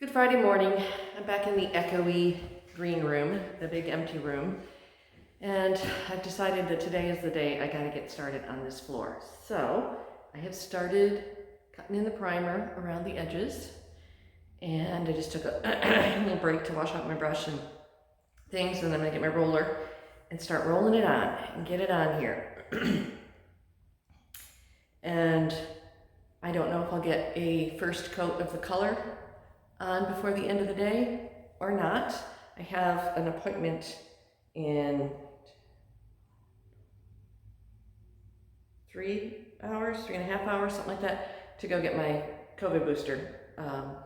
Good Friday morning. I'm back in the echoey green room, the big empty room, and I've decided that today is the day I gotta get started on this floor. So I have started cutting in the primer around the edges, and I just took a little break to wash out my brush and things, and then I'm gonna get my roller and start rolling it on and get it on here. And I don't know if I'll get a first coat of the color on before the end of the day or not. I have an appointment in 3.5 hours, something like that, to go get my COVID booster. And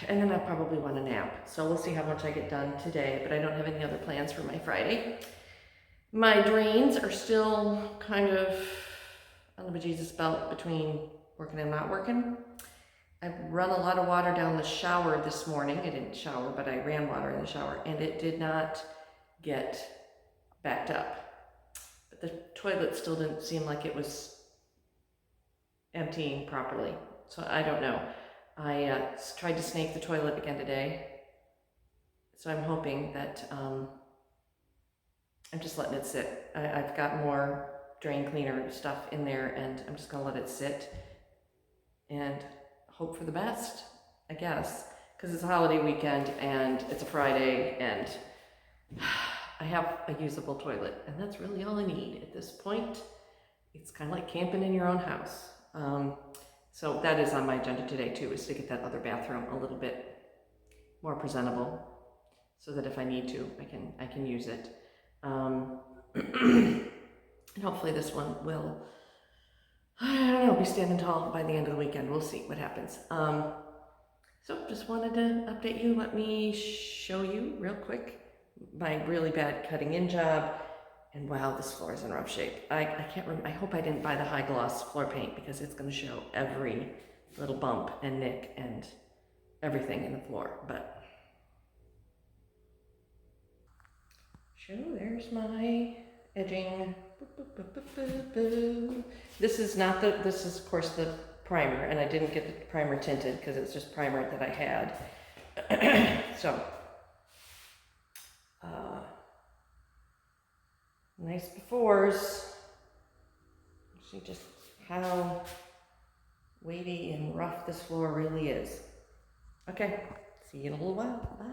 then I probably want a nap. So we'll see how much I get done today, but I don't have any other plans for my Friday. My drains are still kind of on the bejesus belt between working and not working. I've run a lot of water down the shower this morning. I didn't shower, but I ran water in the shower, and it did not get backed up. But the toilet still didn't seem like it was emptying properly. So I don't know. I tried to snake the toilet again today. So I'm hoping that I'm just letting it sit. I've got more drain cleaner stuff in there, and I'm just gonna let it sit and hope for the best, I guess, because it's a holiday weekend and it's a Friday, and I have a usable toilet, and that's really all I need at this point. It's kind of like camping in your own house. So that is on my agenda today too, is to get that other bathroom a little bit more presentable, so that if I need to, I can use it. And hopefully this one will, I don't know, be standing tall by the end of the weekend. We'll see what happens. So just wanted to update you. Let me show you real quick my really bad cutting in job. And wow, this floor is in rough shape. I can't remember. I hope I didn't buy the high gloss floor paint, because it's going to show every little bump and nick and everything in the floor. But there's my edging. This is of course the primer, and I didn't get the primer tinted because it's just primer that I had. So nice befores. See just how weighty and rough this floor really is. Okay, see you in a little while. Bye.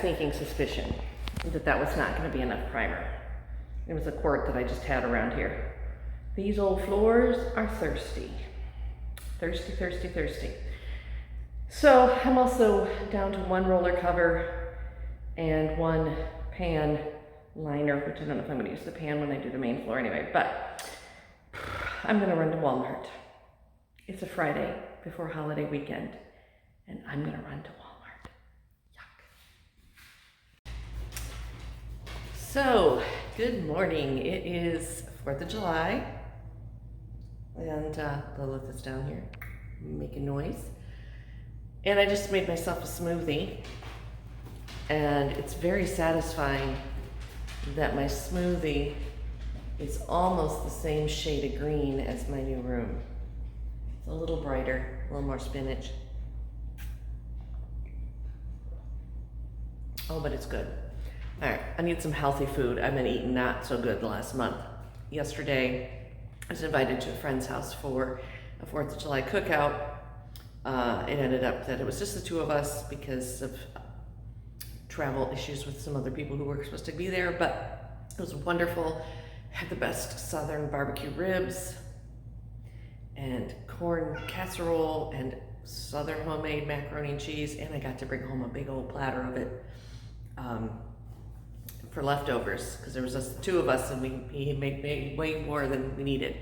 Sneaking suspicion that was not going to be enough primer. It was a quart that I just had around here. These old floors are thirsty. Thirsty, thirsty, thirsty. So I'm also down to one roller cover and one pan liner, which I don't know if I'm going to use the pan when I do the main floor anyway, but I'm going to run to Walmart. It's a Friday before holiday weekend, and I'm going to run to Walmart. So, good morning. It is 4th of July, and Lilith is down here making noise. And I just made myself a smoothie, and it's very satisfying that my smoothie is almost the same shade of green as my new room. It's a little brighter, a little more spinach. Oh, but it's good. All right, I need some healthy food. I've been eating not so good the last month. Yesterday, I was invited to a friend's house for a 4th of July cookout. It ended up that it was just the two of us because of travel issues with some other people who were supposed to be there, but it was wonderful. Had the best southern barbecue ribs and corn casserole and southern homemade macaroni and cheese, and I got to bring home a big old platter of it. For leftovers, because there was just the two of us, and he made way more than we needed.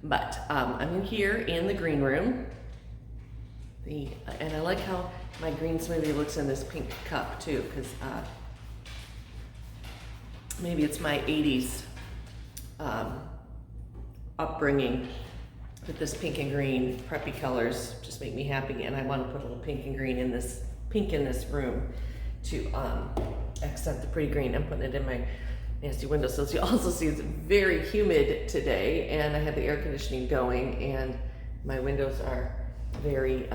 But I'm in here in the green room. And I like how my green smoothie looks in this pink cup too, because maybe it's my 80s upbringing, but this pink and green preppy colors just make me happy, and I want to put a little pink and green in this, pink in this room to accent the pretty green. I'm putting it in my nasty windowsills. You also see it's very humid today, and I have the air conditioning going, and my windows are very,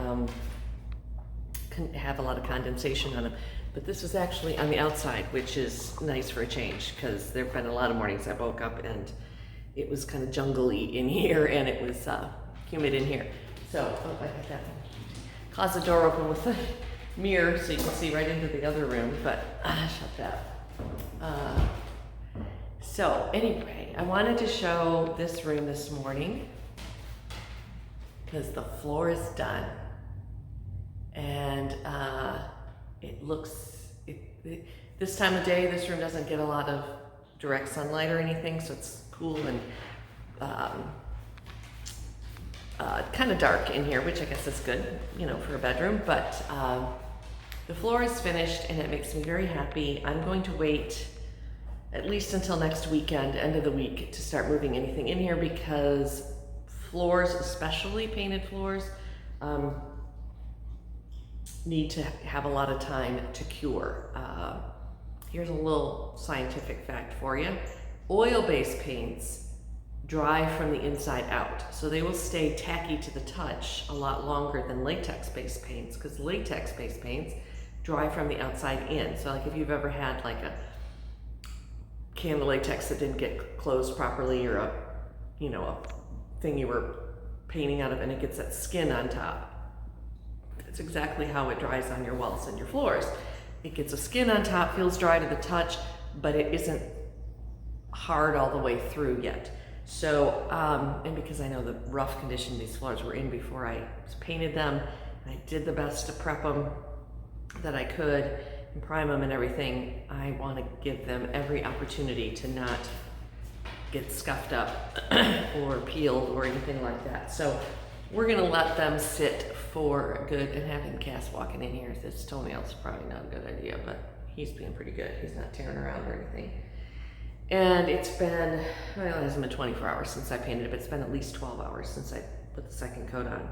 have a lot of condensation on them. But this is actually on the outside, which is nice for a change, because there have been a lot of mornings I woke up and it was kind of jungly in here, and it was humid in here. So, oh, I got that closet door open with the mirror so you can see right into the other room, but shut that. So anyway, I wanted to show this room this morning because the floor is done. And it looks, this time of day, this room doesn't get a lot of direct sunlight or anything, so it's cool and kind of dark in here, which I guess is good, you know, for a bedroom. But the floor is finished, and it makes me very happy. I'm going to wait at least until next weekend, end of the week, to start moving anything in here, because floors, especially painted floors, need to have a lot of time to cure. Here's a little scientific fact for you. Oil-based paints dry from the inside out, so they will stay tacky to the touch a lot longer than latex-based paints, because latex-based paints dry from the outside in. So like if you've ever had like a can of latex that didn't get closed properly, or a thing you were painting out of, and it gets that skin on top. It's exactly how it dries on your walls and your floors. It gets a skin on top, feels dry to the touch, but it isn't hard all the way through yet. So, and because I know the rough condition these floors were in before I painted them, and I did the best to prep them that I could and prime them and everything, I want to give them every opportunity to not get scuffed up or peeled or anything like that. So we're gonna let them sit for good, and having Cass walking in here with his toenails is probably not a good idea, but he's being pretty good. He's not tearing around or anything. And it's been, well, it hasn't been 24 hours since I painted it, but it's been at least 12 hours since I put the second coat on.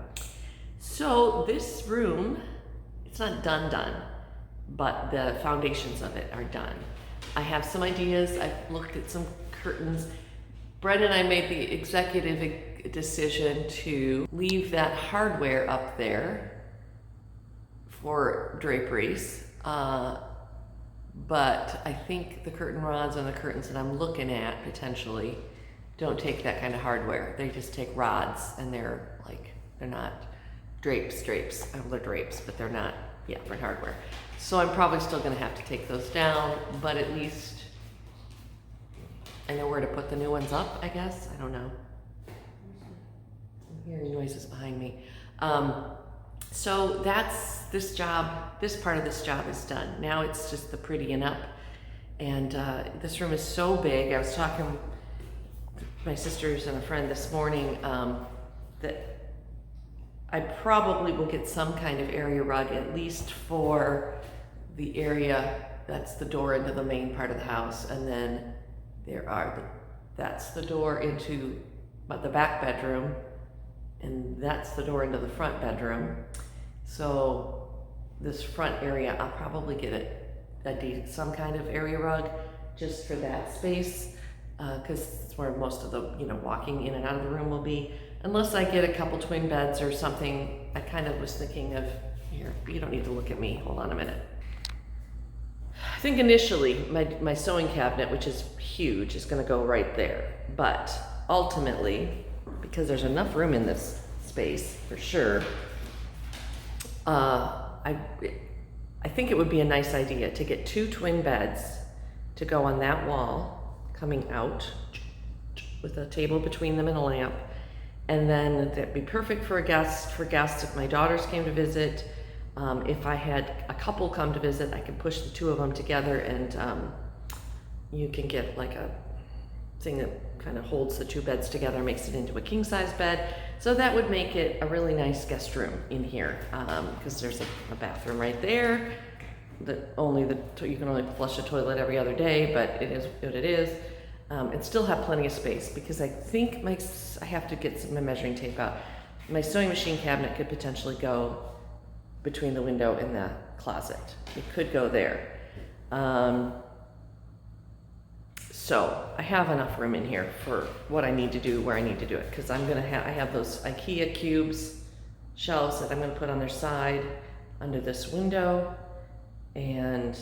So this room, it's not done, but the foundations of it are done. I have some ideas. I've looked at some curtains. Brett and I made the executive decision to leave that hardware up there for draperies, but I think the curtain rods and the curtains that I'm looking at potentially don't take that kind of hardware. They just take rods, and they're not drapes. Well, they're drapes, but they're not, for hardware. So I'm probably still gonna have to take those down, but at least I know where to put the new ones up, I guess. I don't know. I'm hearing noises behind me. So that's this job. This part of this job is done. Now it's just the prettying up. And this room is so big. I was talking to my sisters and a friend this morning that I probably will get some kind of area rug, at least for the area that's the door into the main part of the house, and then that's the door into the back bedroom, and that's the door into the front bedroom. So this front area, I'll probably get some kind of area rug just for that space, because it's where most of the walking in and out of the room will be, unless I get a couple twin beds or something. I kind of was thinking of, here, you don't need to look at me, hold on a minute. I think initially my sewing cabinet, which is huge, is going to go right there, but ultimately, because there's enough room in this space for sure, I think it would be a nice idea to get 2 twin beds to go on that wall coming out with a table between them and a lamp, and then that'd be perfect for guests if my daughters came to visit. If I had a couple come to visit, I could push the 2 of them together, and you can get like a thing that kind of holds the 2 beds together, makes it into a king-size bed. So that would make it a really nice guest room in here, because there's a bathroom right there, you can only flush the toilet every other day, but it is what it is. And still have plenty of space because I think I have to get my measuring tape out. My sewing machine cabinet could potentially go between the window and the closet. It could go there. So I have enough room in here for what I need to do, where I need to do it, because I have those IKEA cubes shelves that I'm gonna put on their side under this window and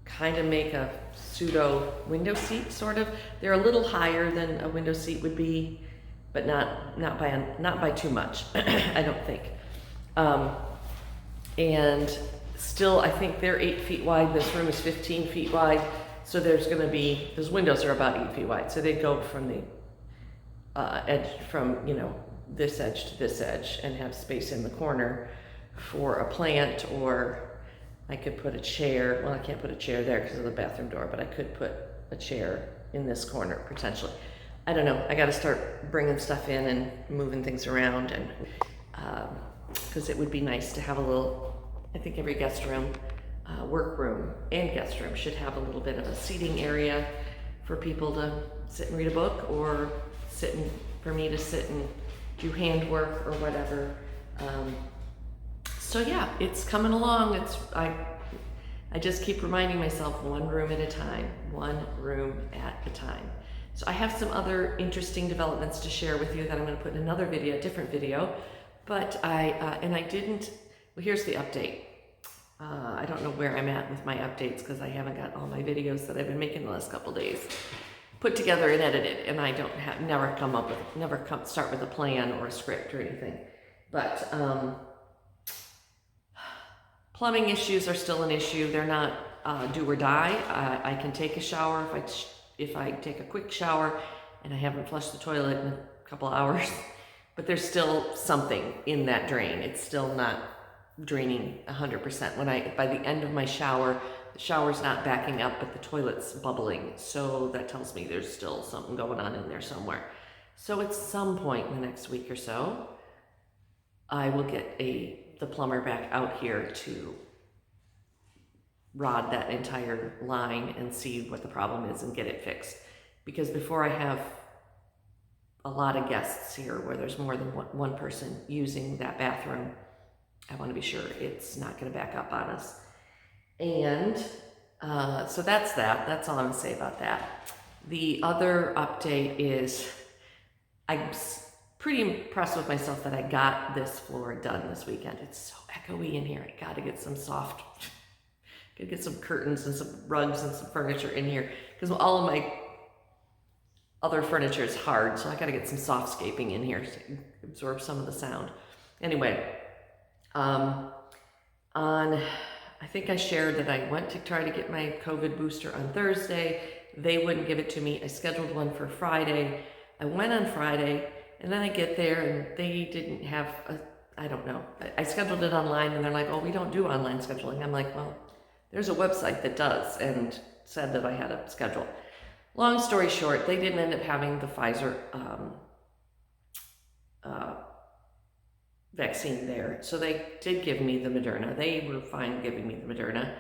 kind of make a pseudo window seat, sort of. They're a little higher than a window seat would be, but not by too much, I don't think. And still, I think they're 8 feet wide. This room is 15 feet wide. So those windows are about 8 feet wide. So they'd go from the edge, from, this edge to this edge, and have space in the corner for a plant, or I could put a chair. Well, I can't put a chair there because of the bathroom door, but I could put a chair in this corner potentially. I don't know. I got to start bringing stuff in and moving things around, and because it would be nice to have a little, I think every guest room, workroom and guest room should have a little bit of a seating area for people to sit and read a book, or for me to sit and do handwork or whatever. So yeah, it's coming along. I just keep reminding myself, one room at a time, one room at a time. So I have some other interesting developments to share with you that I'm going to put in another video, a different video. But here's the update. I don't know where I'm at with my updates because I haven't got all my videos that I've been making the last couple days put together and edited, and I never start with a plan or a script or anything. But plumbing issues are still an issue. They're not do or die. I can take a shower if I take a quick shower and I haven't flushed the toilet in a couple hours, but there's still something in that drain. It's still not draining 100%. By the end of my shower, the shower's not backing up, but the toilet's bubbling. So that tells me there's still something going on in there somewhere. So at some point in the next week or so, I will get the plumber back out here to rod that entire line and see what the problem is and get it fixed. Because before I have a lot of guests here where there's more than one person using that bathroom, I want to be sure it's not going to back up on us. And so that's that. That's all I'm going to say about that. The other update is I'm pretty impressed with myself that I got this floor done this weekend. It's so echoey in here. I got to get some get some curtains and some rugs and some furniture in here because all of my other furniture is hard. So I got to get some softscaping in here to absorb some of the sound. Anyway, I think I shared that I went to try to get my COVID booster on Thursday. They wouldn't give it to me. I scheduled one for Friday. I went on Friday, and then I get there and they didn't have I don't know. I scheduled it online and they're like, oh, we don't do online scheduling. I'm like, well, there's a website that does, and said that I had a schedule. Long story short, they didn't end up having the Pfizer vaccine there. So they did give me the Moderna. They were fine giving me the Moderna.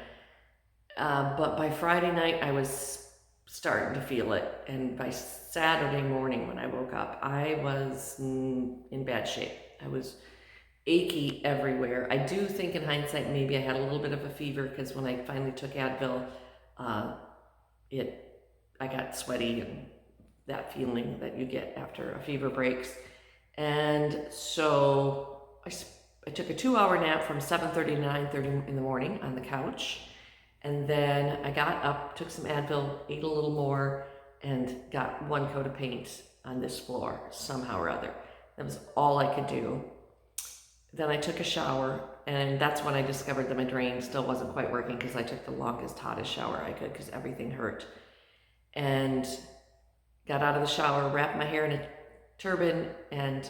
But by Friday night, I was starting to feel it. And by Saturday morning when I woke up, I was in bad shape. I was achy everywhere. I do think in hindsight, maybe I had a little bit of a fever because when I finally took Advil, I got sweaty and that feeling that you get after a fever breaks. And so I took a 2-hour nap from 7:30 to 9:30 in the morning on the couch. And then I got up, took some Advil, ate a little more, and got one coat of paint on this floor somehow or other. That was all I could do. Then I took a shower, and that's when I discovered that my drain still wasn't quite working because I took the longest, hottest shower I could because everything hurt. And got out of the shower, wrapped my hair in a turban, and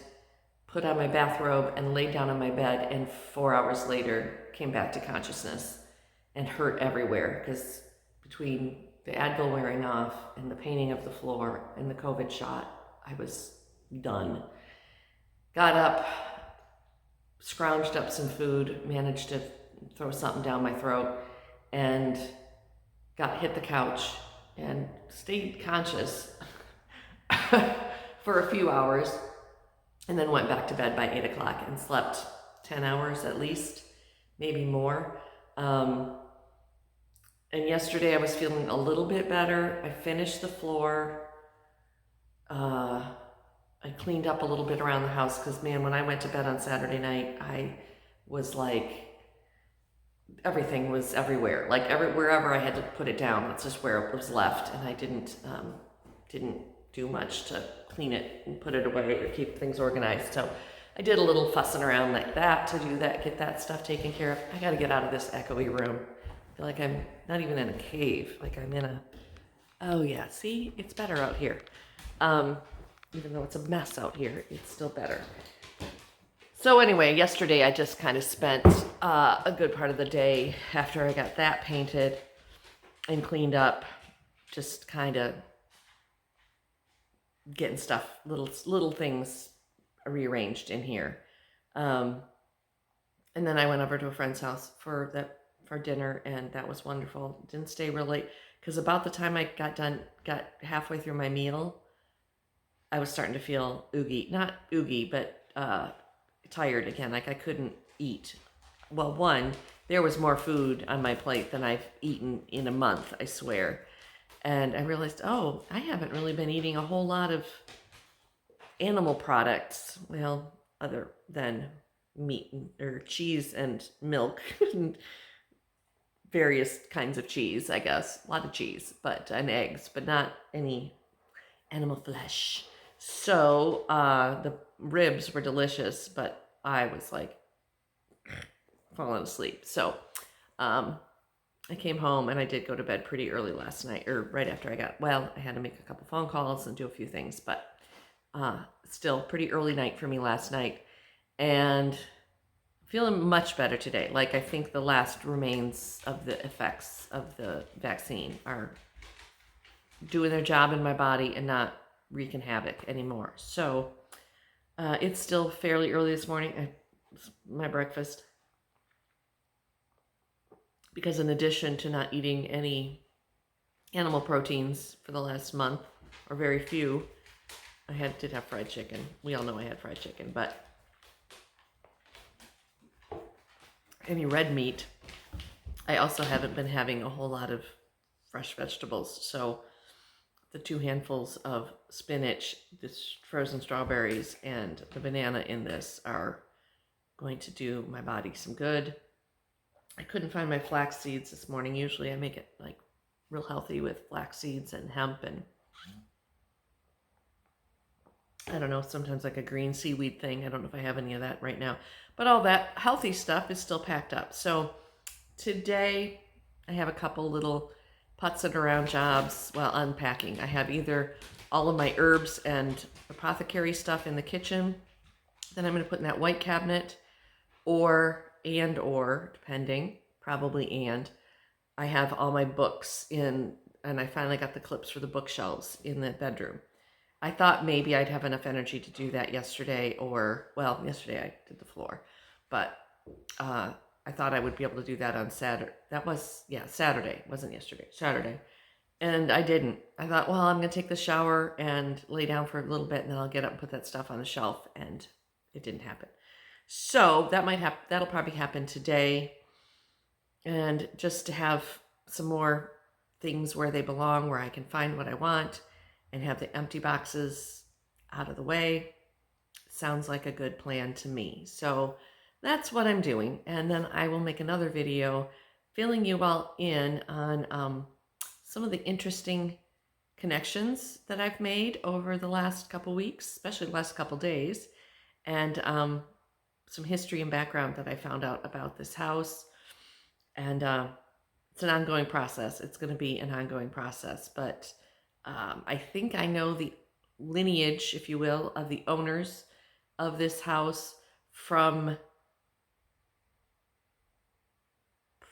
put on my bathrobe and laid down on my bed, and 4 hours later came back to consciousness and hurt everywhere because between the Advil wearing off and the painting of the floor and the COVID shot, I was done. Got up, scrounged up some food, managed to throw something down my throat, and hit the couch and stayed conscious for a few hours, and then went back to bed by 8 o'clock and slept 10 hours at least, maybe more. And yesterday I was feeling a little bit better. I finished the floor. I cleaned up a little bit around the house because, man, when I went to bed on Saturday night, I was like, everything was everywhere. Like wherever I had to put it down, that's just where it was left. And I didn't do much to clean it and put it away or keep things organized. So I did a little fussing around like that to do that, get that stuff taken care of. I got to get out of this echoey room. I feel like I'm not even in a cave. Like I'm in a, oh yeah, see, it's better out here. Even though it's a mess out here, it's still better. So anyway, yesterday I just kind of spent a good part of the day after I got that painted and cleaned up, just kind of getting stuff, little things rearranged in here. And then I went over to a friend's house for dinner, and that was wonderful. Didn't stay real late because about the time I got halfway through my meal, I was starting to feel not oogie, but tired again. Like I couldn't eat. Well, one, there was more food on my plate than I've eaten in a month, I swear. And I realized, oh, I haven't really been eating a whole lot of animal products. Well, other than meat or cheese and milk and various kinds of cheese, I guess. A lot of cheese, and eggs, but not any animal flesh. So the ribs were delicious, but I was like falling asleep. So I came home and I did go to bed pretty early last night, or right after I had to make a couple phone calls and do a few things, but still pretty early night for me last night, and feeling much better today. Like I think the last remains of the effects of the vaccine are doing their job in my body and not wreaking havoc anymore. So it's still fairly early this morning. My breakfast, because in addition to not eating any animal proteins for the last month, or very few, I did have fried chicken. We all know I had fried chicken, but any red meat, I also haven't been having a whole lot of fresh vegetables. So the 2 handfuls of spinach, the frozen strawberries, and the banana in this are going to do my body some good. I couldn't find my flax seeds this morning. Usually I make it like real healthy with flax seeds and hemp and I don't know, sometimes like a green seaweed thing. I don't know if I have any of that right now, but all that healthy stuff is still packed up. So today I have a couple little putzing around jobs while unpacking. I have either all of my herbs and apothecary stuff in the kitchen that I'm going to put in that white cabinet, or depending, probably I have all my books in, and I finally got the clips for the bookshelves in the bedroom. I thought maybe I'd have enough energy to do that yesterday, yesterday I did the floor, but I thought I would be able to do that on Saturday. Saturday, wasn't yesterday, Saturday. And I didn't. I thought, well, I'm going to take the shower and lay down for a little bit, and then I'll get up and put that stuff on the shelf, and it didn't happen. So that'll probably happen today. And just to have some more things where they belong, where I can find what I want and have the empty boxes out of the way, sounds like a good plan to me. So that's what I'm doing. And then I will make another video filling you all in on some of the interesting connections that I've made over the last couple weeks, especially the last couple days, and some history and background that I found out about this house. And it's an ongoing process. It's going to be an ongoing process, but I think I know the lineage, if you will, of the owners of this house from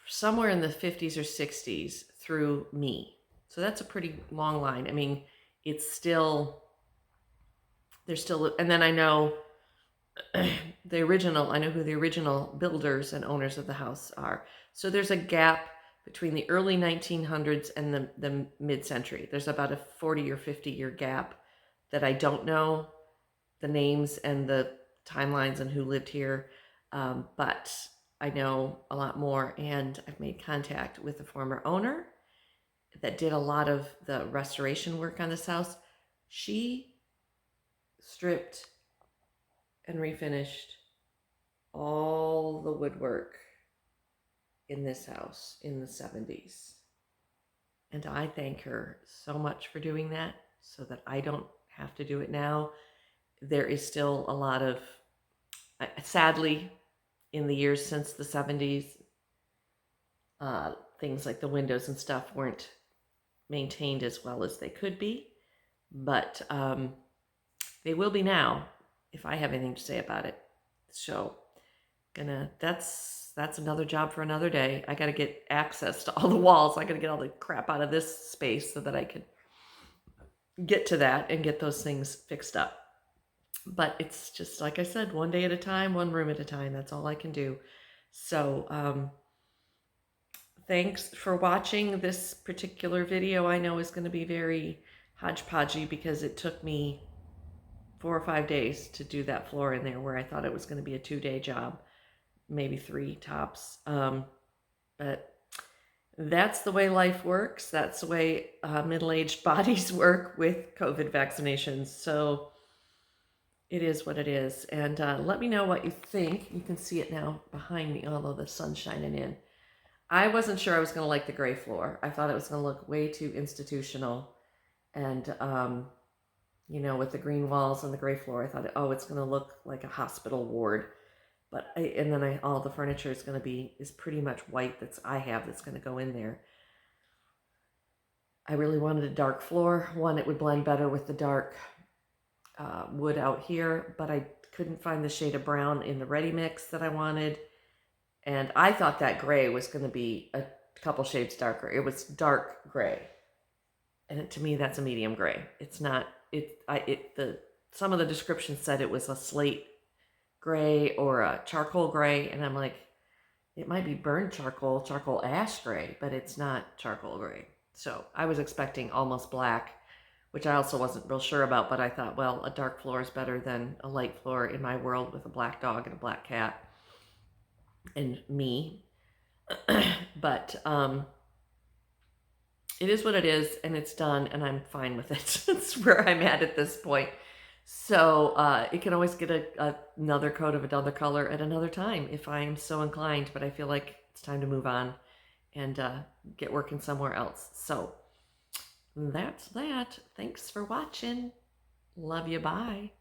somewhere in the 50s or 60s through me. So that's a pretty long line. I mean, there's still, and then I know I know who the original builders and owners of the house are. So there's a gap between the early 1900s and the mid-century. There's about a 40 or 50-year gap that I don't know the names and the timelines and who lived here, but I know a lot more, and I've made contact with the former owner that did a lot of the restoration work on this house. She stripped and refinished all the woodwork in this house in the 70s. And I thank her so much for doing that so that I don't have to do it now. There is still a lot of, sadly, in the years since the 70s, things like the windows and stuff weren't maintained as well as they could be. But they will be now if I have anything to say about it. So that's another job for another day. I got to get access to all the walls. I got to get all the crap out of this space so that I can get to that and get those things fixed up. But it's just, like I said, one day at a time, one room at a time. That's all I can do. So thanks for watching this particular video. I know is going to be very hodgepodgey because it took me 4 or 5 days to do that floor in there, where I thought it was going to be a 2-day job, maybe 3 tops. But that's the way life works. That's the way middle-aged bodies work with COVID vaccinations. So it is what it is. And let me know what you think. You can see it now behind me, although the sun's shining in. I wasn't sure I was going to like the gray floor. I thought it was going to look way too institutional. And, with the green walls and the gray floor, I thought, it's going to look like a hospital ward. But all the furniture is pretty much white that's going to go in there. I really wanted a dark floor. One, it would blend better with the dark wood out here, but I couldn't find the shade of brown in the ready mix that I wanted. And I thought that gray was going to be a couple shades darker. It was dark gray. And to me, that's a medium gray. It's not, some of the descriptions said it was a slate gray or a charcoal gray. And I'm like, it might be burned charcoal ash gray, but it's not charcoal gray. So I was expecting almost black, which I also wasn't real sure about, but I thought, well, a dark floor is better than a light floor in my world with a black dog and a black cat and me. But it is what it is, and it's done, and I'm fine with it. That's where I'm at this point. So it can always get another coat of another color at another time if I'm so inclined, but I feel like it's time to move on and get working somewhere else. So that's that. Thanks for watching. Love you. Bye.